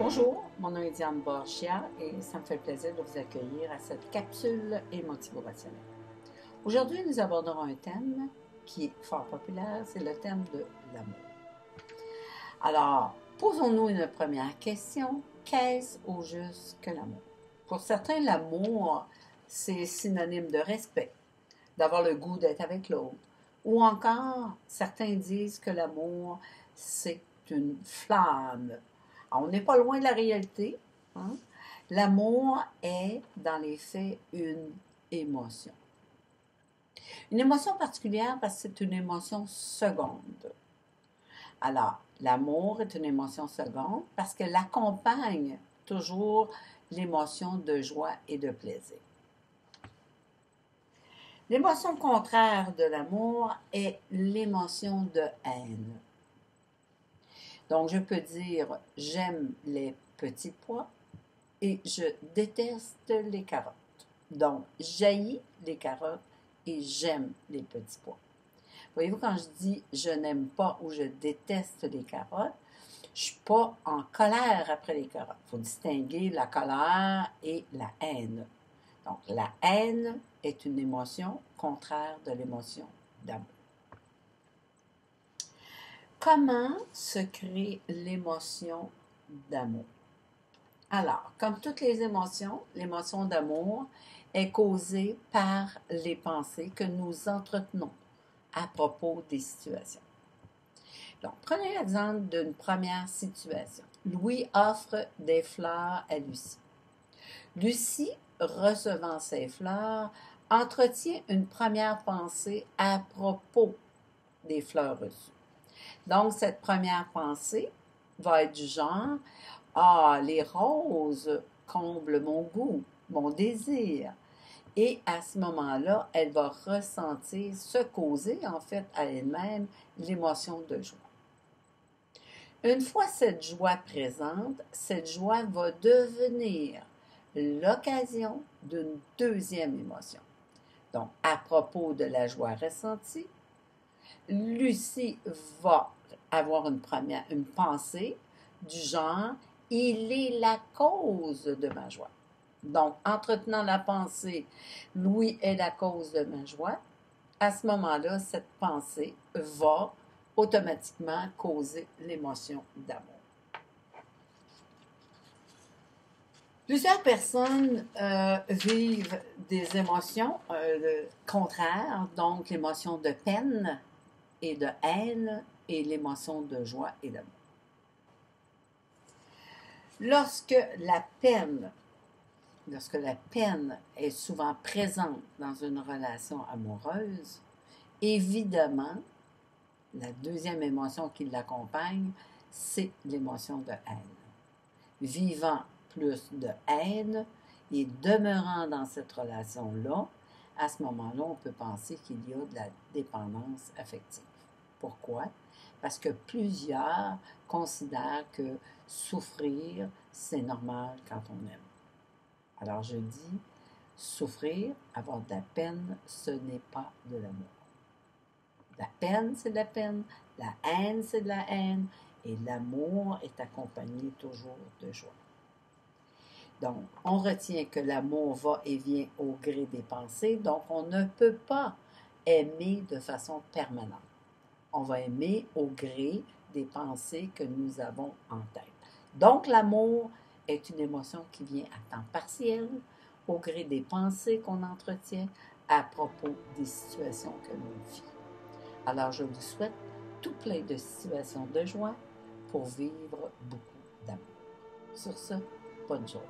Bonjour, mon nom est Diane Borchia et ça me fait plaisir de vous accueillir à cette capsule émotivo-rationnelle. Aujourd'hui, nous aborderons un thème qui est fort populaire, c'est le thème de l'amour. Alors, posons-nous une première question. Qu'est-ce au juste que l'amour? Pour certains, l'amour, c'est synonyme de respect, d'avoir le goût d'être avec l'autre. Ou encore, certains disent que l'amour, c'est une flamme. Alors, on n'est pas loin de la réalité. Hein? L'amour est, dans les faits, une émotion. Une émotion particulière parce que c'est une émotion seconde. Alors, l'amour est une émotion seconde parce qu'elle accompagne toujours l'émotion de joie et de plaisir. L'émotion contraire de l'amour est l'émotion de haine. Donc, je peux dire « j'aime les petits pois » et « je déteste les carottes ». Donc, j'haïs les carottes et j'aime les petits pois. Voyez-vous, quand je dis « je n'aime pas » ou « je déteste les carottes », je ne suis pas en colère après les carottes. Il faut distinguer la colère et la haine. Donc, la haine est une émotion contraire de l'émotion d'amour. Comment se crée l'émotion d'amour? Alors, comme toutes les émotions, l'émotion d'amour est causée par les pensées que nous entretenons à propos des situations. Donc, prenez l'exemple d'une première situation. Louis offre des fleurs à Lucie. Lucie, recevant ces fleurs, entretient une première pensée à propos des fleurs reçues. Donc, cette première pensée va être du genre « Ah, les roses comblent mon goût, mon désir. » Et à ce moment-là, elle va ressentir, se causer en fait à elle-même l'émotion de joie. Une fois cette joie présente, cette joie va devenir l'occasion d'une deuxième émotion. Donc, à propos de la joie ressentie, Lucie va avoir une pensée du genre « il est la cause de ma joie ». Donc, entretenant la pensée « Louis est la cause de ma joie », à ce moment-là, cette pensée va automatiquement causer l'émotion d'amour. Plusieurs personnes vivent des émotions contraires, donc l'émotion de peine et de haine et l'émotion de joie et d'amour. Lorsque la peine est souvent présente dans une relation amoureuse, évidemment, la deuxième émotion qui l'accompagne, c'est l'émotion de haine. Vivant plus de haine et demeurant dans cette relation-là, à ce moment-là, on peut penser qu'il y a de la dépendance affective. Pourquoi? Parce que plusieurs considèrent que souffrir, c'est normal quand on aime. Alors je dis, souffrir, avoir de la peine, ce n'est pas de l'amour. La peine, c'est de la peine, la haine, c'est de la haine, et l'amour est accompagné toujours de joie. Donc, on retient que l'amour va et vient au gré des pensées, donc on ne peut pas aimer de façon permanente. On va aimer au gré des pensées que nous avons en tête. Donc, l'amour est une émotion qui vient à temps partiel, au gré des pensées qu'on entretient à propos des situations que l'on vit. Alors, je vous souhaite tout plein de situations de joie pour vivre beaucoup d'amour. Sur ce, bonne journée.